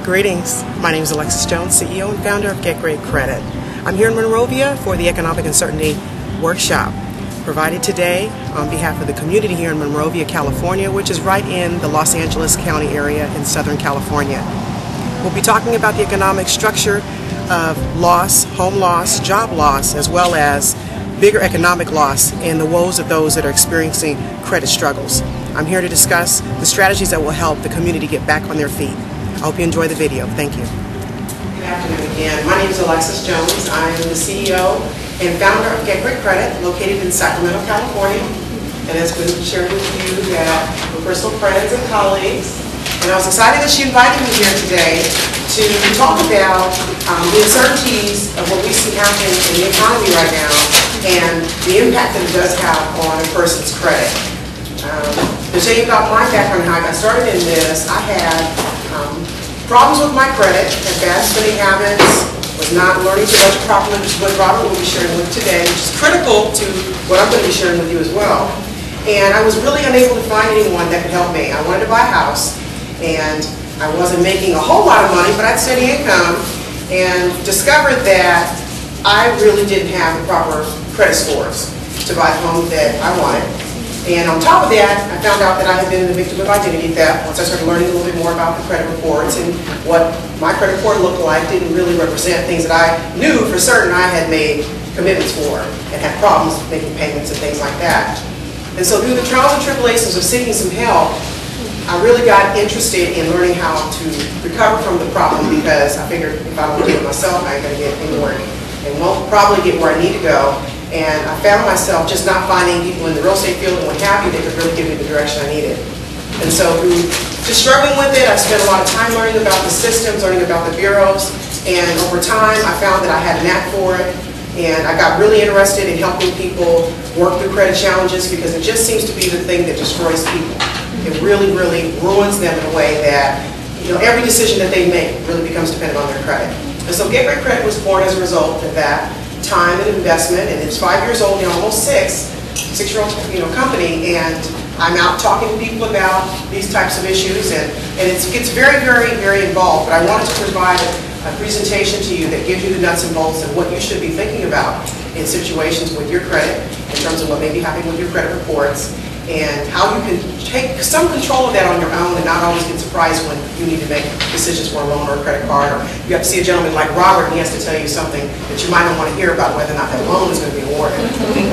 Greetings. My name is Alexis Jones, CEO and founder of Get Great Credit. I'm here in Monrovia for the Economic Uncertainty Workshop, provided today on behalf of the community here in Monrovia, California, which is right in the Los Angeles County area in Southern California. We'll be talking about the economic structure of loss, home loss, job loss, as well as bigger economic loss and the woes of those that are experiencing credit struggles. I'm here to discuss the strategies that will help the community get back on their feet. I hope you enjoy the video. Thank you. Good afternoon again. My name is Alexis Jones. I am the CEO and founder of Get Great Credit, located in Sacramento, California. And as been shared with you that we're personal friends and colleagues. And I was excited that she invited me here today to talk about the uncertainties of what we see happening in the economy right now and the impact that it does have on a person's credit. To tell you about my background and how I got started in this, I had problems with my credit, had bad spending habits, was not learning too much properly, which is what Robert will be sharing with today, which is critical to what I'm going to be sharing with you as well. And I was really unable to find anyone that could help me. I wanted to buy a house, and I wasn't making a whole lot of money, but I had steady income, and discovered that I really didn't have the proper credit scores to buy the home that I wanted. And on top of that, I found out that I had been the victim of identity theft once I started learning a little bit more about the credit reports, and what my credit report looked like didn't really represent things that I knew for certain I had made commitments for and had problems making payments and things like that. And so through the trials and tribulations of seeking some help, I really got interested in learning how to recover from the problem, because I figured if I don't do it myself, I ain't going to get anywhere and won't probably get where I need to go. And I found myself just not finding people in the real estate field and what have you that could really give me the direction I needed. And so through just struggling with it, I spent a lot of time learning about the systems, learning about the bureaus, and over time I found that I had a knack for it, and I got really interested in helping people work through credit challenges, because it just seems to be the thing that destroys people. It really, really ruins them in a way that, you know, every decision that they make really becomes dependent on their credit. And so Get Great Credit was born as a result of that time and investment, and it's 5 years old now, almost six-year-old company, and I'm out talking to people about these types of issues, and it gets very, very, very involved. But I wanted to provide a presentation to you that gives you the nuts and bolts of what you should be thinking about in situations with your credit, in terms of what may be happening with your credit reports, and how you can take some control of that on your own and not always get surprised when you need to make decisions for a loan or a credit card, or you have to see a gentleman like Robert and he has to tell you something that you might not want to hear about whether or not that loan is going to be awarded.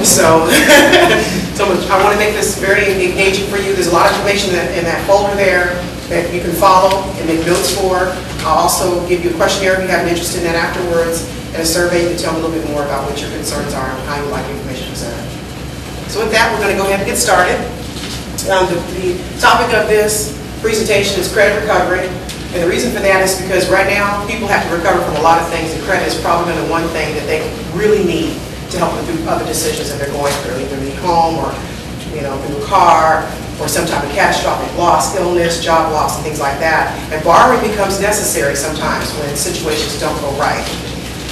So, I want to make this very engaging for you. There's a lot of information in that folder there that you can follow and make notes for. I'll also give you a questionnaire if you have an interest in that afterwards, and a survey to tell me a little bit more about what your concerns are and how you like the information presented. So with that, we're going to go ahead and get started. The topic of this presentation is credit recovery. And the reason for that is because right now, people have to recover from a lot of things, and credit is probably the one thing that they really need to help them through other decisions that they're going through, either a home or a new car, or some type of catastrophic loss, illness, job loss, and things like that. And borrowing becomes necessary sometimes when situations don't go right.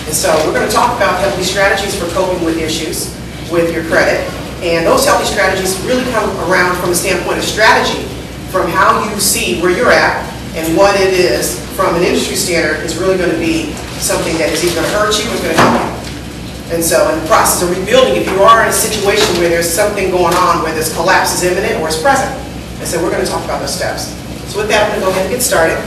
And so we're going to talk about healthy strategies for coping with issues with your credit. And those healthy strategies really come around from a standpoint of strategy, from how you see where you're at and what it is from an industry standard is really going to be something that is either going to hurt you or is going to help you. And so in the process of rebuilding, if you are in a situation where there's something going on, where this collapse is imminent or is present, and so we're going to talk about those steps. So with that, I'm going to go ahead and get started.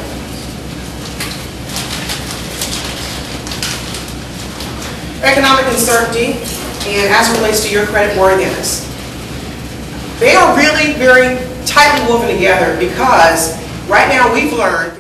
Economic uncertainty, and as it relates to your credit worthiness. They are really very tightly woven together, because right now we've learned